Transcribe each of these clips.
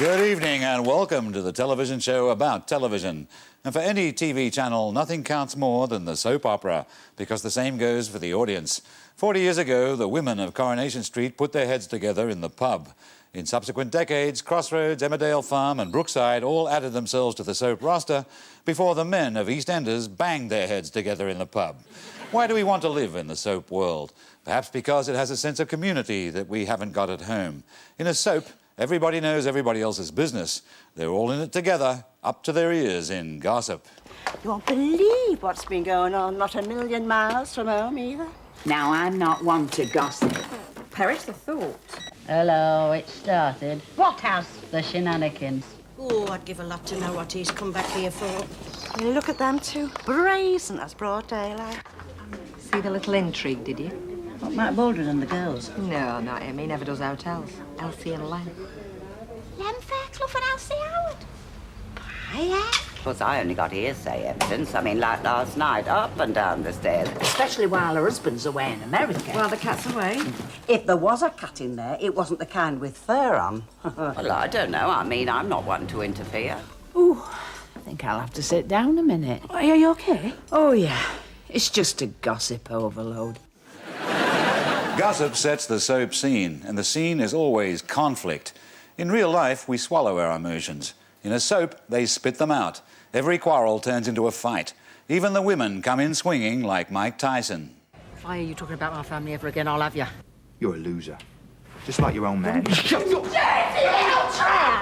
Good evening and welcome to the television show about television. And for any TV channel, nothing counts more than the soap opera, because the same goes for the audience. 40 years ago, the women of Coronation Street put their heads together in the pub. In subsequent decades, Crossroads, Emmerdale Farm and Brookside all added themselves to the soap roster before the men of EastEnders banged their heads together in the pub. Why do we want to live in the soap world? Perhaps because it has a sense of community that we haven't got at home. In a soap, everybody knows everybody else's business. They're all in it together, up to their ears in gossip. You won't believe what's been going on not a million miles from home, either. Now, I'm not one to gossip. Perish the thought. Hello, it started. What has? The shenanigans. Oh, I'd give a lot to know what he's come back here for. You look at them two, brazen as broad daylight. See the little intrigue, did you? What, Matt Baldwin and the girls? No, not him. He never does hotels. Elsie and Len. Len Fairclough and Elsie Howard. Hiya. Of course, I only got hearsay evidence. I mean, like last night, up and down the stairs. Especially while her husband's away in America. Well, the cat's away. If there was a cat in there, it wasn't the kind with fur on. Well, I don't know. I mean, I'm not one to interfere. Ooh, I think I'll have to sit down a minute. Are you okay? Oh, yeah. It's just a gossip overload. Gossip sets the soap scene, and the scene is always conflict. In real life, we swallow our emotions. In a soap, they spit them out. Every quarrel turns into a fight. Even the women come in swinging like Mike Tyson. If I hear you talking about my family ever again, I'll have you. You're a loser. Just like your own man.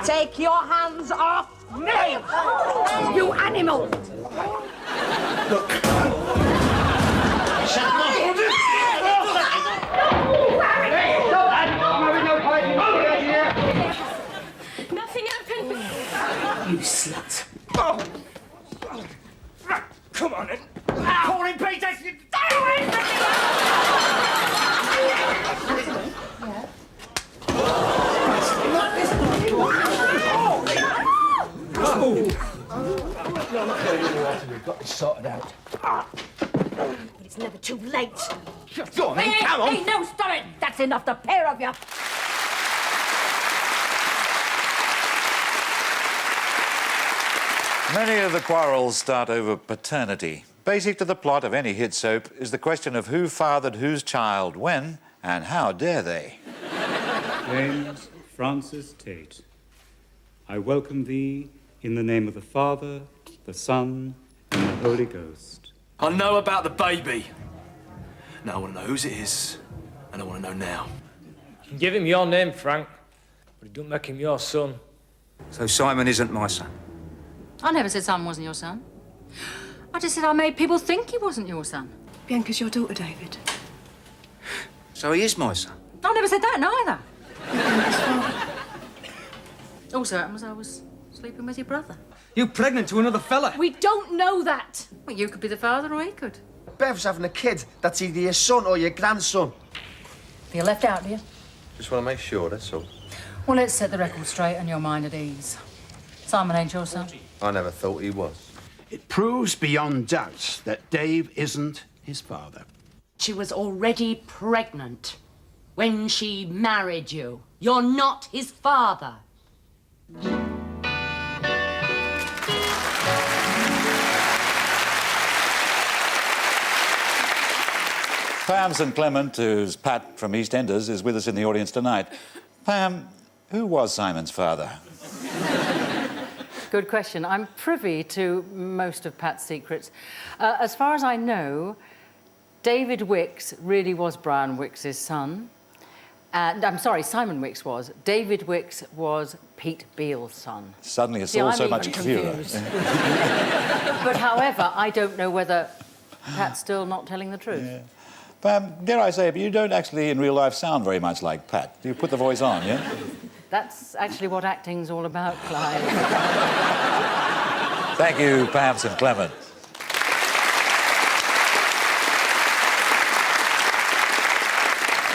Take your hands off me! You animal! Nothing happened. You slut. Come on, then. Call him, Peter. Stay away from We've got this sorted out. But it's never too late. Go on, then. Come on. Hey, no, stop it! That's enough, the pair of you. Many of the quarrels start over paternity. Basic to the plot of any hit soap is the question of who fathered whose child when, and how dare they. James Francis Tate, I welcome thee in the name of the Father, the Son, and the Holy Ghost. I know about the baby. Now I want to know whose it is, and I want to know now. You can give him your name, Frank, but it don't make him your son. So Simon isn't my son? I never said Simon wasn't your son. I just said I made people think he wasn't your son. Bianca's your daughter, David. So he is my son? I never said that neither. Also, it was I was sleeping with your brother. You pregnant to another fella? We don't know that. Well, you could be the father or he could. Bev's having a kid that's either your son or your grandson. You're left out, do you? Just want to make sure, that's all. Well, let's set the record straight and your mind at ease. Simon ain't your son. I never thought he was. It proves beyond doubt that Dave isn't his father. She was already pregnant when she married you. You're not his father. Pam St. Clement, who's Pat from EastEnders, is with us in the audience tonight. Pam, who was Simon's father? Good question. I'm privy to most of Pat's secrets. As far as I know, David Wicks really was Brian Wicks's son. And I'm sorry, Simon Wicks was. David Wicks was Pete Beale's son. Suddenly it's all so much clearer. But however, I don't know whether Pat's still not telling the truth. Yeah. Pam, dare I say it, but you don't actually in real life sound very much like Pat. You put the voice on, yeah? That's actually what acting's all about, Clive. Thank you, Pam St. Clement.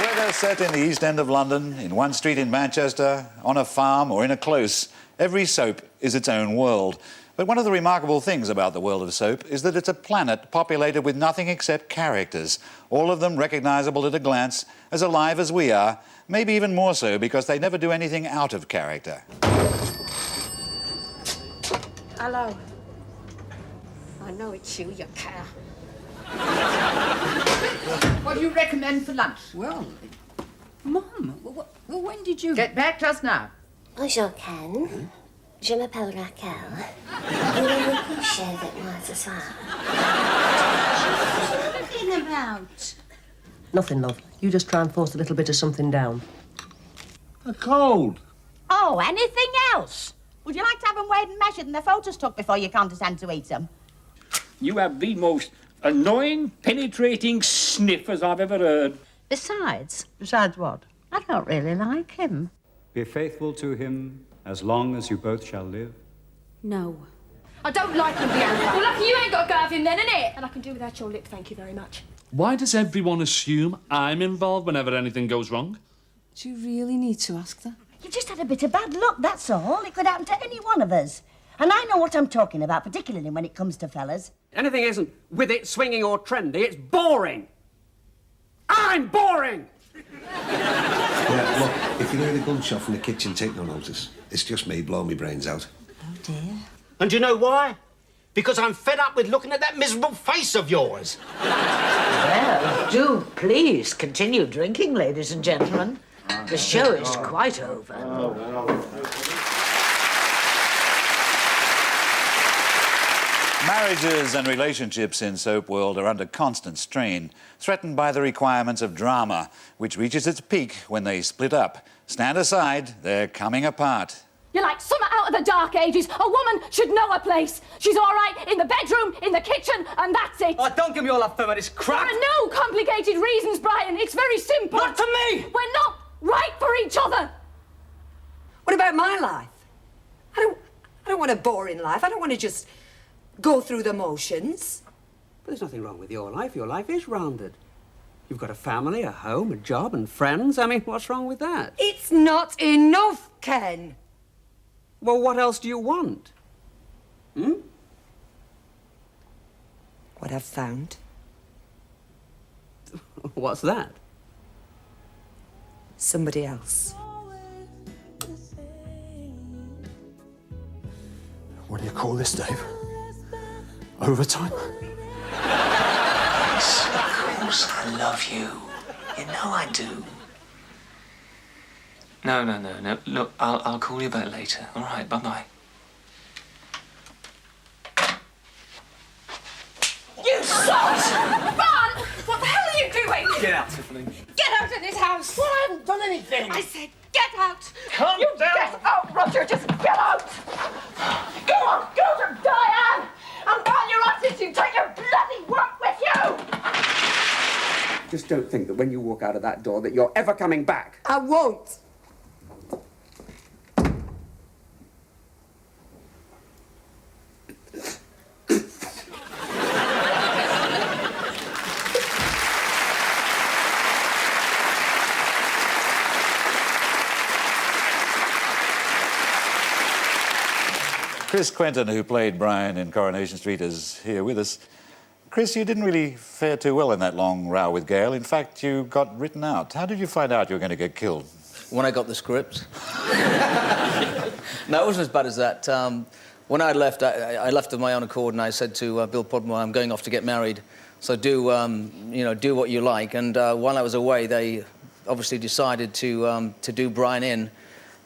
Whether set in the East End of London, in one street in Manchester, on a farm or in a close, every soap is its own world. But one of the remarkable things about the world of soap is that it's a planet populated with nothing except characters, all of them recognisable at a glance, as alive as we are, maybe even more so because they never do anything out of character. Hello. I know it's you, you cow. What do you recommend for lunch? Well, Mum, well, when did you... Get back just now. Bonjour, Ken. Je m'appelle Raquel. Voulez-vous coucher avec moi ce soir? What are you talking about? Nothing, love. You just try and force a little bit of something down. A cold. Oh, anything else? Would you like to have them weighed and measured and their photos took before you condescend to eat them? You have the most annoying, penetrating sniffers I've ever heard. Besides what? I don't really like him. Be faithful to him as long as you both shall live. No. I don't like him, Bianca. Well, lucky you ain't got to go have him then, innit? And I can do without your lip, thank you very much. Why does everyone assume I'm involved whenever anything goes wrong? Do you really need to ask that? You just had a bit of bad luck, that's all. It could happen to any one of us. And I know what I'm talking about, particularly when it comes to fellas. Anything isn't with it, swinging or trendy. It's boring. I'm boring! Yeah, look, if you hear the gunshot from the kitchen, take no notice. It's just me blowing my brains out. Oh, dear. And do you know why? Because I'm fed up with looking at that miserable face of yours. Well, do please continue drinking, ladies and gentlemen. The show is quite over. Marriages and relationships in soap world are under constant strain, threatened by the requirements of drama, which reaches its peak when they split up. Stand aside, they're coming apart. You're like summer out of the dark ages. A woman should know her place. She's all right in the bedroom, in the kitchen, and that's it. Oh, don't give me all that feminist crap. There are no complicated reasons, Brian. It's very simple. Not to me! We're not right for each other. What about my life? I don't want a boring life. I don't want to just go through the motions. But there's nothing wrong with your life. Your life is rounded. You've got a family, a home, a job, and friends. I mean, what's wrong with that? It's not enough, Ken. Well, what else do you want? What I've found. What's that? Somebody else. What do you call this, Dave? Overtime? Yes, of course I love you. You know I do. No. Look, I'll call you back later. All right, bye-bye. You sot! Ron! What the hell are you doing? Get out, Tiffany. Get out of this house! Well, I haven't done anything. I said get out! Calm you down. Get out, Roger! Just get out! Go on, go to Diane! And while you're at it, you take your bloody work with you! Just don't think that when you walk out of that door that you're ever coming back. I won't. Chris Quentin, who played Brian in Coronation Street, is here with us. Chris, you didn't really fare too well in that long row with Gail. In fact, you got written out. How did you find out you were going to get killed? When I got the script. No, it wasn't as bad as that. When I left, I left of my own accord, and I said to Bill Podmore, I'm going off to get married, so do what you like. And while I was away, they obviously decided to do Brian in,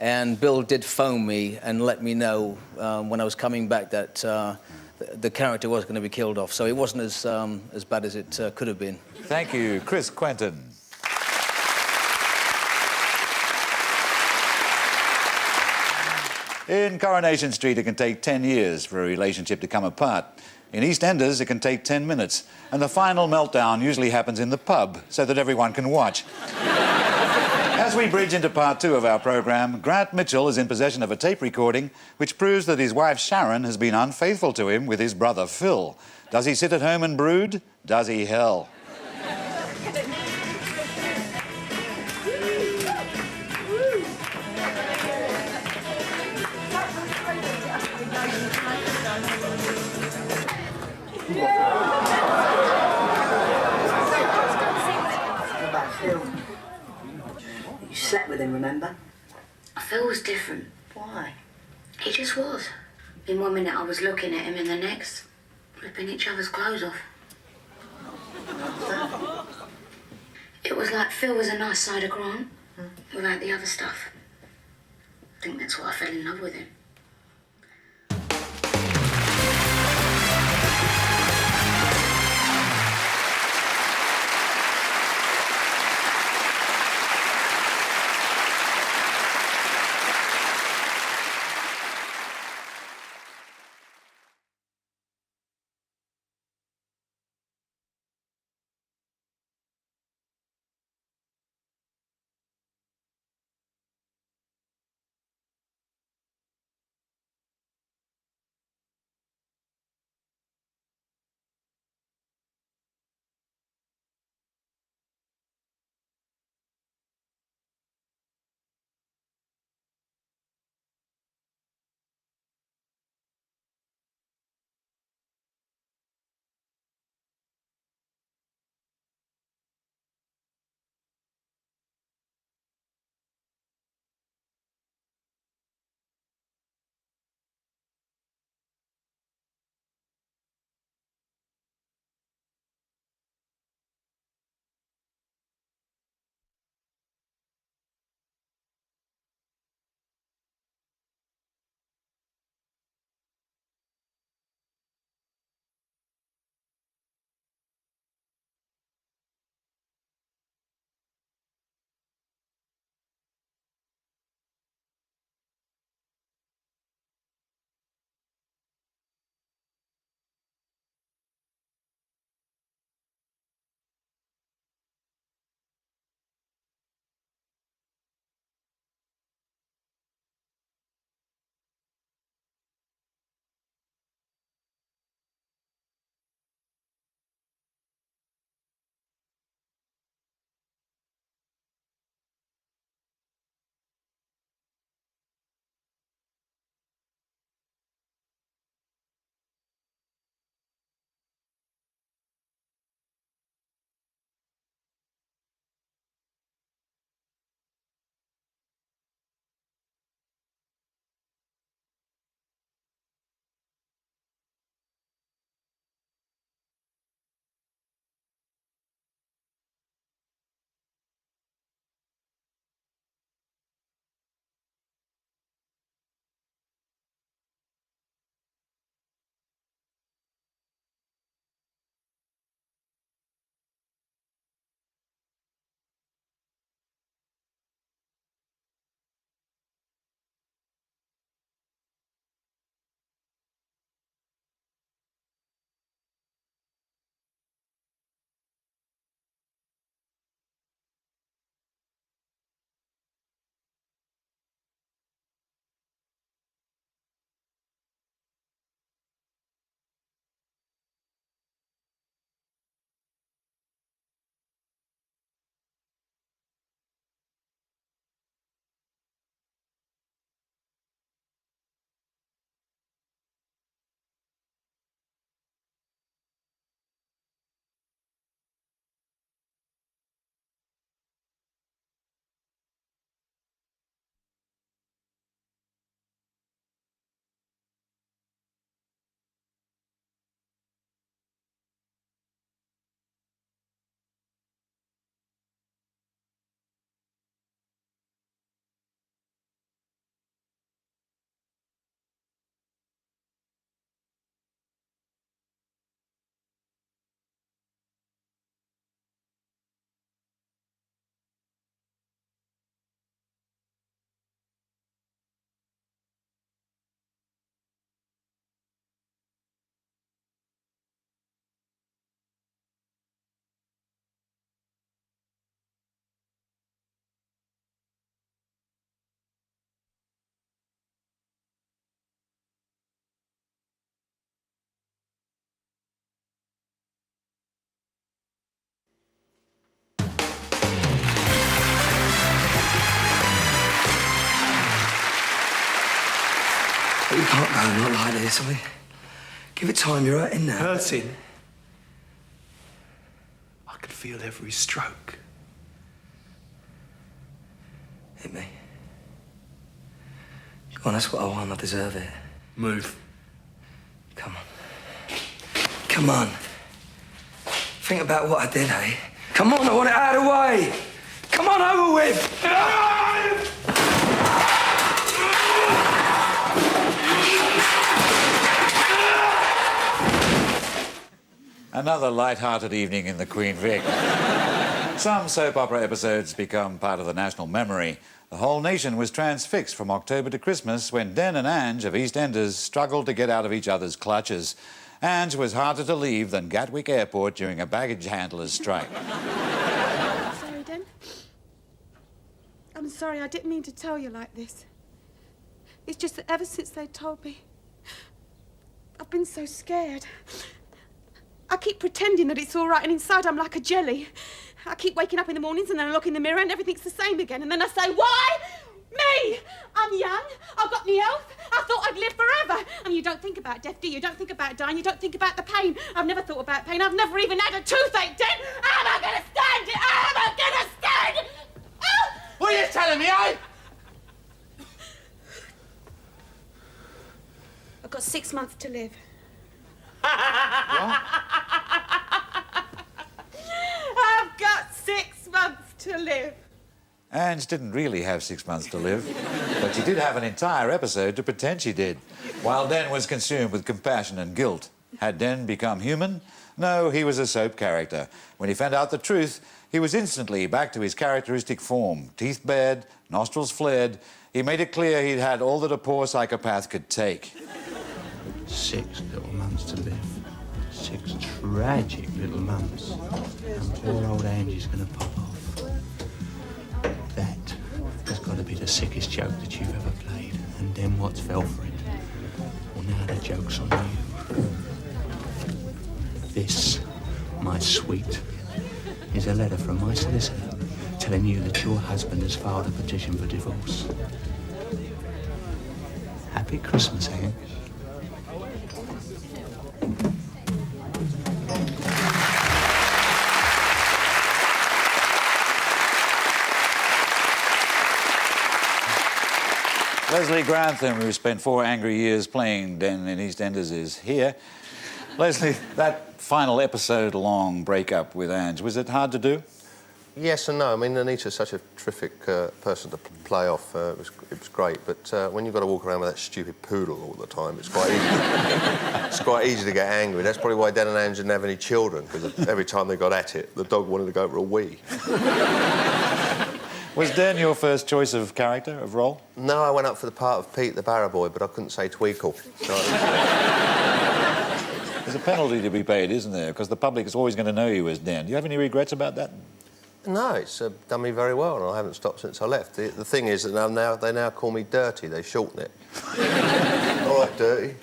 and Bill did phone me and let me know when I was coming back that the character was going to be killed off. So it wasn't as bad as it could have been. Thank you, Chris Quentin. In Coronation Street, it can take 10 years for a relationship to come apart. In EastEnders, it can take 10 minutes. And the final meltdown usually happens in the pub, so that everyone can watch. As we bridge into part 2 of our programme, Grant Mitchell is in possession of a tape recording which proves that his wife Sharon has been unfaithful to him with his brother Phil. Does he sit at home and brood? Does he hell? You slept with him, remember? Phil was different. Why? He just was. In one minute I was looking at him, in the next, ripping each other's clothes off. It was like Phil was a nice side of Grant, without the other stuff. I think that's why I fell in love with him. But you can't go on like this, I mean, give it time, you're hurting now. Hurting? I can feel every stroke. Hit me. Go on, that's what I want, I deserve it. Move. Come on. Come on. Think about what I did, eh? Come on, I want it out of the way. Come on, over with. Another light-hearted evening in the Queen Vic. Some soap opera episodes become part of the national memory. The whole nation was transfixed from October to Christmas when Den and Ange of EastEnders struggled to get out of each other's clutches. Ange was harder to leave than Gatwick Airport during a baggage handler's strike. Sorry, Den. I'm sorry, I didn't mean to tell you like this. It's just that ever since they told me, I've been so scared. I keep pretending that it's all right, and inside I'm like a jelly. I keep waking up in the mornings and then I look in the mirror and everything's the same again. And then I say, why? Me! I'm young, I've got my health, I thought I'd live forever. And you don't think about death, do you? You don't think about dying, you don't think about the pain. I've never thought about pain, I've never even had a toothache, Den! How am I gonna stand it? How am I gonna stand it? Oh! What are you telling me, eh? I've got 6 months to live. I've got 6 months to live. Ange didn't really have 6 months to live, but she did have an entire episode to pretend she did, while Den was consumed with compassion and guilt. Had Den become human? No, he was a soap character. When he found out the truth, he was instantly back to his characteristic form. Teeth bared, nostrils flared. He made it clear he'd had all that a poor psychopath could take. 6 little months to live. 6 tragic little months. And poor old Angie's gonna pop off. That has got to be the sickest joke that you've ever played. And then what's fell for it? Well, now the joke's on you. This, my sweet, is a letter from my solicitor telling you that your husband has filed a petition for divorce. Happy Christmas, Ange. Leslie Grantham, who spent 4 angry years playing Den in EastEnders, is here. Leslie, that final episode-long breakup with Ange, was it hard to do? Yes and no. I mean, Anita's such a terrific person to play off. It was great, but when you've got to walk around with that stupid poodle all the time, it's quite easy. It's quite easy to get angry. That's probably why Den and Ange didn't have any children, because every time they got at it, the dog wanted to go for a wee. Was Den your first choice of character, of role? No, I went up for the part of Pete the Barrow Boy, but I couldn't say Tweakle. There's a penalty to be paid, isn't there? Because the public is always going to know you as Den. Do you have any regrets about that? No, it's done me very well, and I haven't stopped since I left. The thing is that they now call me Dirty. They shorten it. All right, Dirty.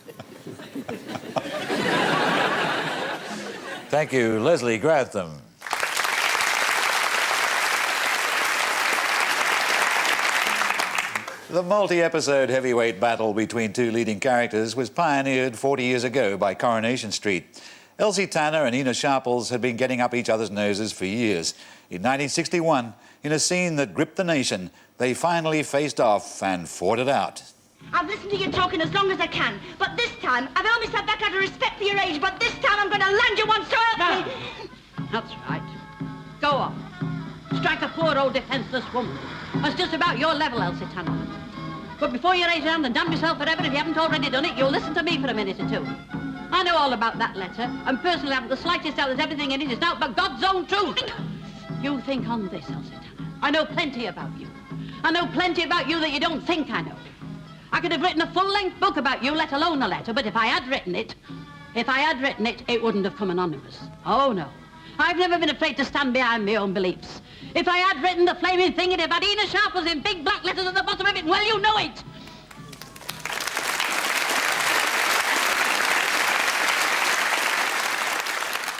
Thank you, Leslie Grantham. The multi-episode heavyweight battle between 2 leading characters was pioneered 40 years ago by Coronation Street. Elsie Tanner and Ina Sharples had been getting up each other's noses for years. In 1961, in a scene that gripped the nation, they finally faced off and fought it out. I've listened to you talking as long as I can, but this time, I've only sat back out of respect for your age, but this time I'm going to land you one so help me. That's right. Go on. Strike a poor old defenseless woman. That's just about your level, Elsie Tanner. But before you raise your hand and damn yourself forever, if you haven't already done it, you'll listen to me for a minute or 2. I know all about that letter, and personally I haven't the slightest doubt that everything in it is doubt but God's own truth. You think on this, Elsie Tanner. I know plenty about you. I know plenty about you that you don't think I know. I could have written a full-length book about you, let alone a letter, but if I had written it, it wouldn't have come anonymous. Oh, no. I've never been afraid to stand behind my own beliefs. If I had written the flaming thing, it'd have had Ina Sharples in big black letters at the bottom of it, well, you know it.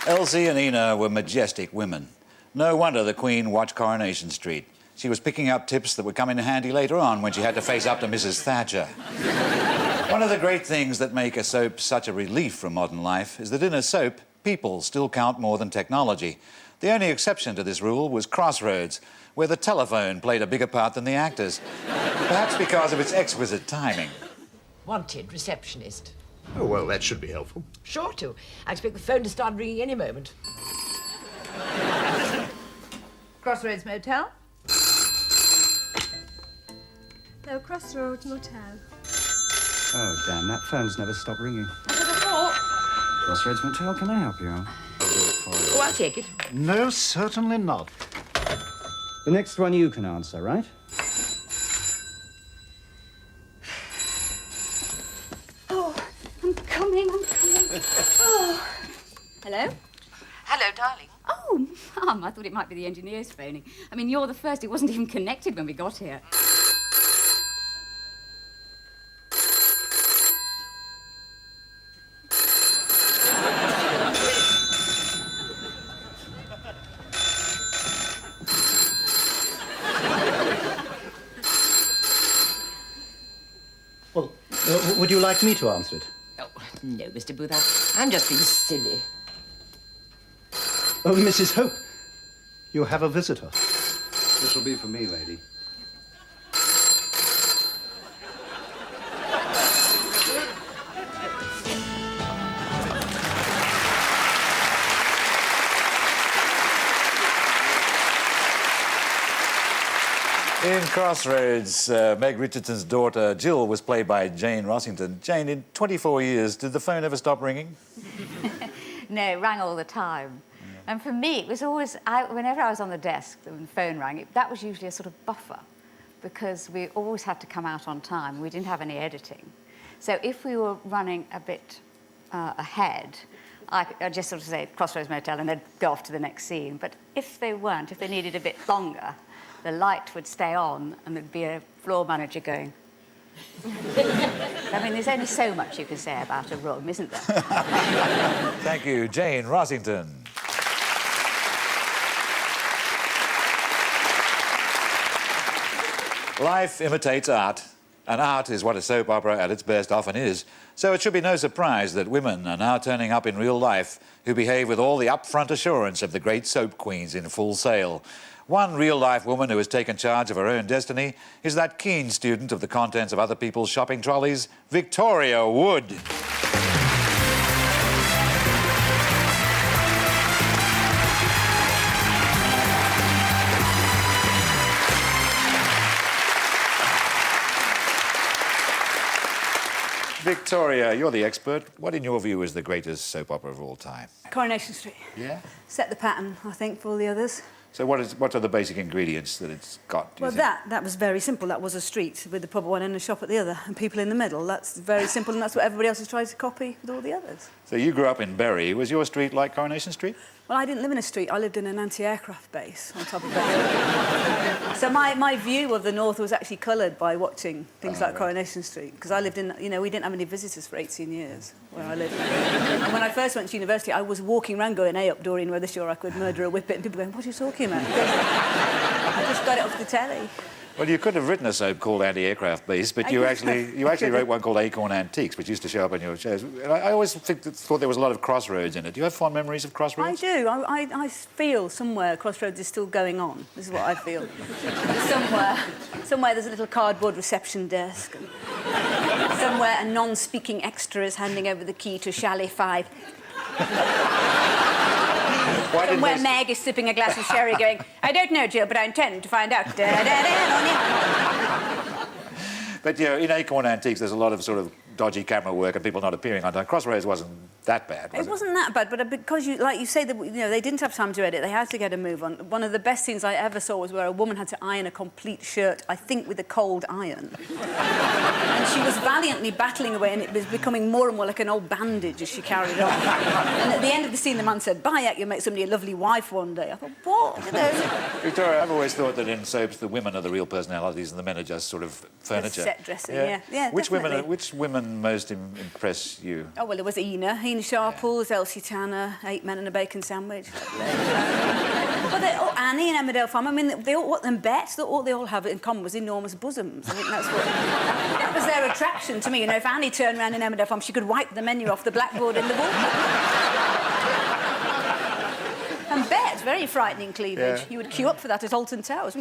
Elsie and Ina were majestic women. No wonder the Queen watched Coronation Street. She was picking up tips that would come in handy later on when she had to face up to Mrs. Thatcher. One of the great things that make a soap such a relief from modern life is that in a soap, people still count more than technology. The only exception to this rule was Crossroads, where the telephone played a bigger part than the actors, perhaps because of its exquisite timing. Wanted receptionist. Oh, well, that should be helpful. Sure to. I expect the phone to start ringing any moment. Crossroads Motel? No, Crossroads Motel. Oh, damn, that phone's never stopped ringing. That's what I thought. Crossroads Motel, can I help you? I'll do it for you. Oh, I'll take it. No, certainly not. The next one you can answer, right? Oh, I'm coming. Oh. Hello? Hello, darling. Oh, Mum, I thought it might be the engineers phoning. I mean, you're the first. It wasn't even connected when we got here. Well, would you like me to answer it? Oh, no, Mr. Booth, I'm just being silly. Oh, Mrs. Hope, you have a visitor. This'll be for me, lady. In Crossroads, Meg Richardson's daughter, Jill, was played by Jane Rossington. Jane, in 24 years, did the phone ever stop ringing? No, it rang all the time. Yeah. And for me, it was always, whenever I was on the desk and the phone rang, that was usually a sort of buffer because we always had to come out on time. We didn't have any editing. So if we were running a bit ahead, I'd just sort of say Crossroads Motel and they'd go off to the next scene. But if they weren't, if they needed a bit longer, the light would stay on and there'd be a floor manager going. I mean, there's only so much you can say about a room, isn't there? Thank you, Jane Rossington. Life imitates art, and art is what a soap opera at its best often is. So it should be no surprise that women are now turning up in real life who behave with all the upfront assurance of the great soap queens in Full Sail. One real-life woman who has taken charge of her own destiny is that keen student of the contents of other people's shopping trolleys, Victoria Wood. Victoria, you're the expert. What, in your view, is the greatest soap opera of all time? Coronation Street. Yeah? Set the pattern, I think, for all the others. So what are the basic ingredients that it's got, do you Well, think? that was very simple. That was a street with the pub at one end and a shop at the other, and people in the middle. That's very simple, and that's what everybody else has tried to copy with all the others. So you grew up in Bury. Was your street like Coronation Street? Well, I didn't live in a street. I lived in an anti-aircraft base on top of it. So my view of the north was actually coloured by watching things like Coronation Street, because I lived in, you know, we didn't have any visitors for 18 years where I lived. And when I first went to university, I was walking around going, hey, up Doreen, whether sure I could murder a whippet, and people going, what are you talking about? I just got it off the telly. Well, you could have written a soap called Anti-Aircraft Base, but you actually wrote one called Acorn Antiques, which used to show up on your shows. And I always thought there was a lot of Crossroads in it. Do you have fond memories of Crossroads? I do. I feel somewhere Crossroads is still going on. This is what I feel. Somewhere there's a little cardboard reception desk. Somewhere a non-speaking extra is handing over the key to Chalet 5. Somewhere Meg is sipping a glass of sherry going, I don't know, Jill, but I intend to find out. But, you know, in Acorn Antiques, there's a lot of sort of dodgy camera work and people not appearing on time. Crossroads wasn't that bad, was it? It wasn't that bad, but because, like you say, they didn't have time to edit. They had to get a move on. One of the best scenes I ever saw was where a woman had to iron a complete shirt, I think with a cold iron. And she was valiantly battling away, and it was becoming more and more like an old bandage as she carried on. And at the end of the scene, the man said, bye, you'll make somebody a lovely wife one day. I thought, what? Victoria, I've always thought that in soaps, the women are the real personalities and the men are just sort of furniture. Set dressing, yeah, which definitely. women most impress you? Oh, well, there was Ina Sharples, Elsie Tanner, 8 Men and a Bacon Sandwich. Well, Annie and Emmerdale Farm, I mean, they all, and Bette, all they all have in common was enormous bosoms. I think that was their attraction to me. You know, if Annie turned around in Emmerdale Farm, she could wipe the menu off the blackboard in the wall. And Bette, very frightening cleavage. You would queue up for that at Alton Towers.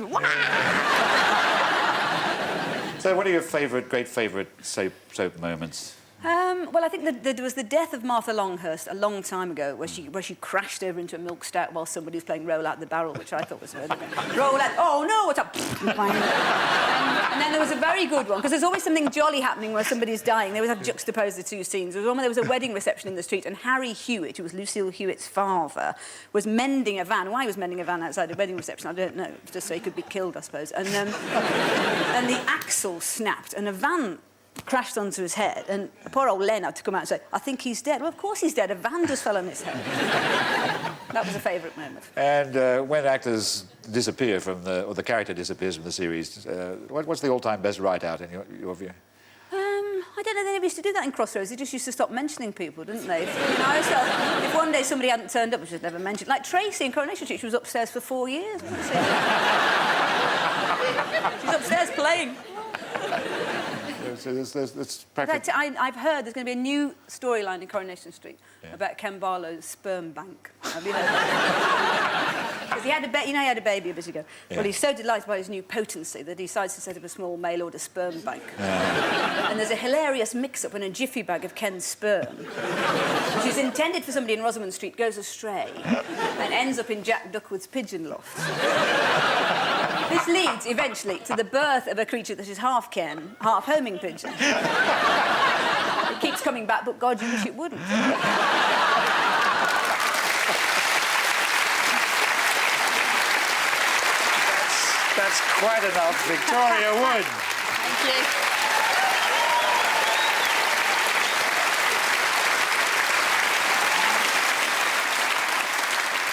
So what are your great favourite soap moments? Well, I think there was the death of Martha Longhurst a long time ago, where she crashed over into a milk stout while somebody was playing Roll Out the Barrel, which I thought was really good. Roll out, oh no, what's up? And then there was a very good one, because there's always something jolly happening where somebody's dying. They always have juxtaposed the two scenes. There was one where there was a wedding reception in the street, and Harry Hewitt, who was Lucille Hewitt's father, was mending a van. Why he was mending a van outside a wedding reception, I don't know, just so he could be killed, I suppose. And and the axle snapped, and a van crashed onto his head, and poor old Len had to come out and say, I think he's dead. Well, of course he's dead. A van just fell on his head. That was a favourite moment. And when actors disappear from or the character disappears from the series, what's the all-time best write-out in your view? I don't know, they never used to do that in Crossroads. They just used to stop mentioning people, didn't they? If one day somebody hadn't turned up, which was never mentioned, like Tracy in Coronation Street, she was upstairs for 4 years. She's upstairs playing. So that's practically... I've heard there's going to be a new storyline in Coronation Street about Ken Barlow's sperm bank. Have you heard that? Because he had he had a baby a bit ago. Yeah. Well, he's so delighted by his new potency that he decides to set up a small mail-order sperm bank. And there's a hilarious mix-up when a jiffy bag of Ken's sperm, which is intended for somebody in Rosamond Street, goes astray and ends up in Jack Duckworth's pigeon loft. This leads, eventually, to the birth of a creature that is half Ken, half homing pigeon. It keeps coming back, but God, you wish it wouldn't. That's quite enough. Victoria Wood. Thank you.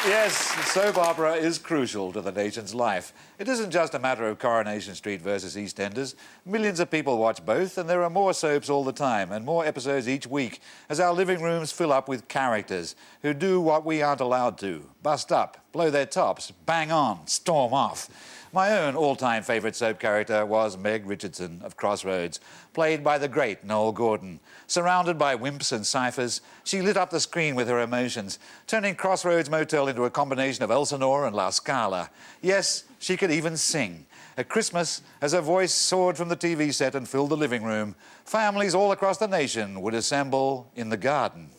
Yes, soap opera is crucial to the nation's life. It isn't just a matter of Coronation Street versus EastEnders. Millions of people watch both, and there are more soaps all the time and more episodes each week as our living rooms fill up with characters who do what we aren't allowed to. Bust up, blow their tops, bang on, storm off. My own all-time favourite soap character was Meg Richardson of Crossroads, played by the great Noel Gordon. Surrounded by wimps and ciphers, she lit up the screen with her emotions, turning Crossroads Motel into a combination of Elsinore and La Scala. Yes, she could even sing. At Christmas, as her voice soared from the TV set and filled the living room, families all across the nation would assemble in the garden.